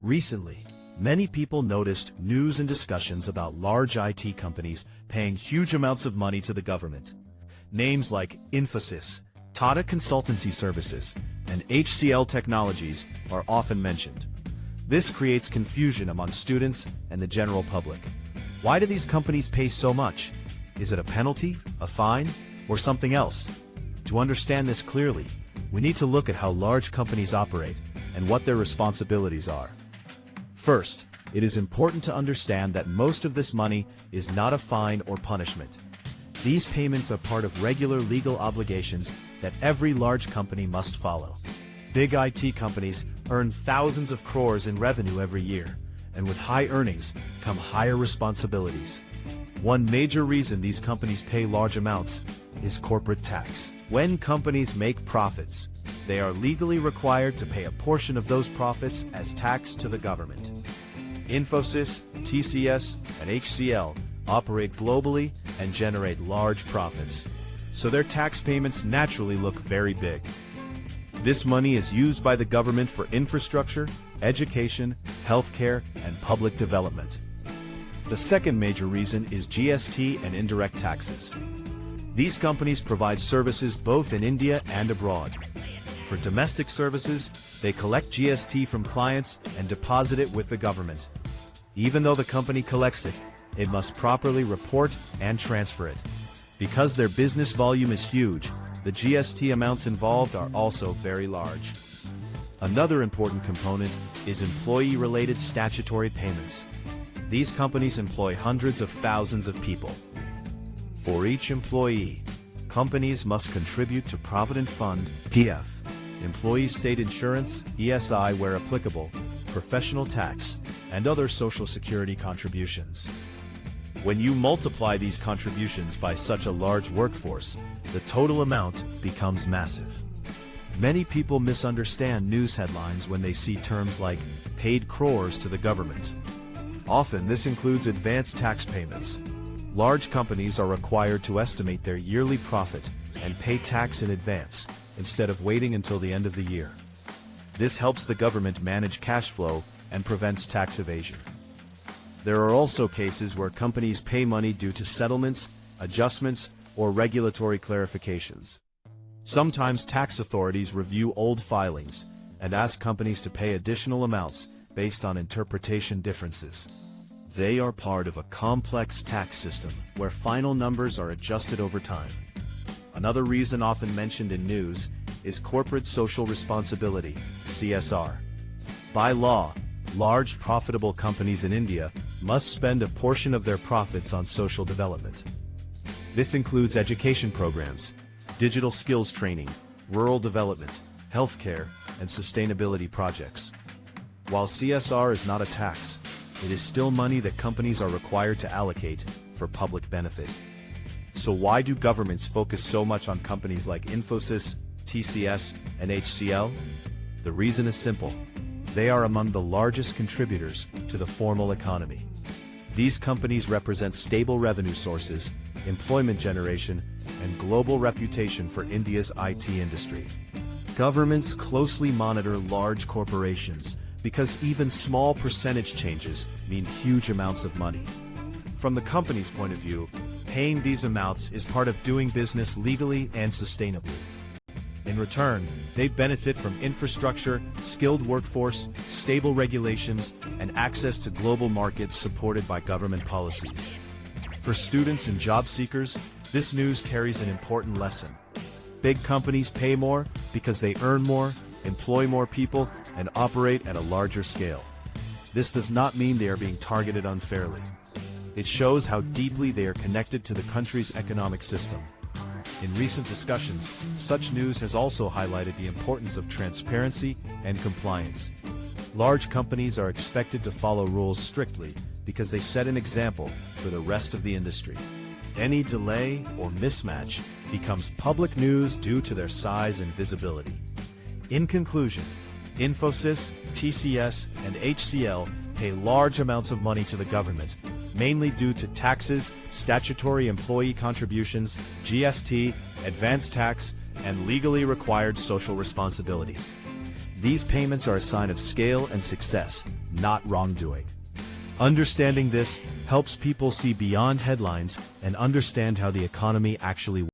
Recently, many people noticed news and discussions about large IT companies paying huge amounts of money to the government. Names like Infosys, Tata Consultancy Services, and HCL Technologies are often mentioned. This creates confusion among students and the general public. Why do these companies pay so much? Is it a penalty, a fine, or something else? To understand this clearly, we need to look at how large companies operate and what their responsibilities are. First, it is important to understand that most of this money is not a fine or punishment. These payments are part of regular legal obligations that every large company must follow. Big IT companies earn thousands of crores in revenue every year, and with high earnings come higher responsibilities. One major reason these companies pay large amounts is corporate tax. When companies make profits, they are legally required to pay a portion of those profits as tax to the government. Infosys, TCS, and HCL operate globally and generate large profits, so their tax payments naturally look very big. This money is used by the government for infrastructure, education, healthcare, and public development. The second major reason is GST and indirect taxes. These companies provide services both in India and abroad. For domestic services, they collect GST from clients and deposit it with the government. Even though the company collects it, it must properly report and transfer it. Because their business volume is huge, the GST amounts involved are also very large. Another important component is employee-related statutory payments. These companies employ hundreds of thousands of people. For each employee, companies must contribute to Provident Fund (PF), employee state insurance (ESI) where applicable, professional tax, and other social security contributions. When you multiply these contributions by such a large workforce, the total amount becomes massive. Many people misunderstand news headlines when they see terms like paid crores to the government. Often this includes advanced tax payments. Large companies are required to estimate their yearly profit and pay tax in advance, instead of waiting until the end of the year. This helps the government manage cash flow and prevents tax evasion. There are also cases where companies pay money due to settlements, adjustments, or regulatory clarifications. Sometimes tax authorities review old filings and ask companies to pay additional amounts based on interpretation differences. They are part of a complex tax system where final numbers are adjusted over time. Another reason often mentioned in news is corporate social responsibility, CSR. By law, large profitable companies in India must spend a portion of their profits on social development. This includes education programs, digital skills training, rural development, healthcare, and sustainability projects. While CSR is not a tax, it is still money that companies are required to allocate for public benefit. So why do governments focus so much on companies like Infosys, TCS, and HCL? The reason is simple. They are among the largest contributors to the formal economy. These companies represent stable revenue sources, employment generation, and global reputation for India's IT industry. Governments closely monitor large corporations because even small percentage changes mean huge amounts of money. From the company's point of view, paying these amounts is part of doing business legally and sustainably. In return, they benefit from infrastructure, skilled workforce, stable regulations, and access to global markets supported by government policies. For students and job seekers, this news carries an important lesson. Big companies pay more because they earn more, employ more people, and operate at a larger scale. This does not mean they are being targeted unfairly. It shows how deeply they are connected to the country's economic system. In recent discussions, such news has also highlighted the importance of transparency and compliance. Large companies are expected to follow rules strictly because they set an example for the rest of the industry. Any delay or mismatch becomes public news due to their size and visibility. In conclusion, Infosys, TCS, and HCL pay large amounts of money to the government, mainly due to taxes, statutory employee contributions, GST, advanced tax, and legally required social responsibilities. These payments are a sign of scale and success, not wrongdoing. Understanding this helps people see beyond headlines and understand how the economy actually works.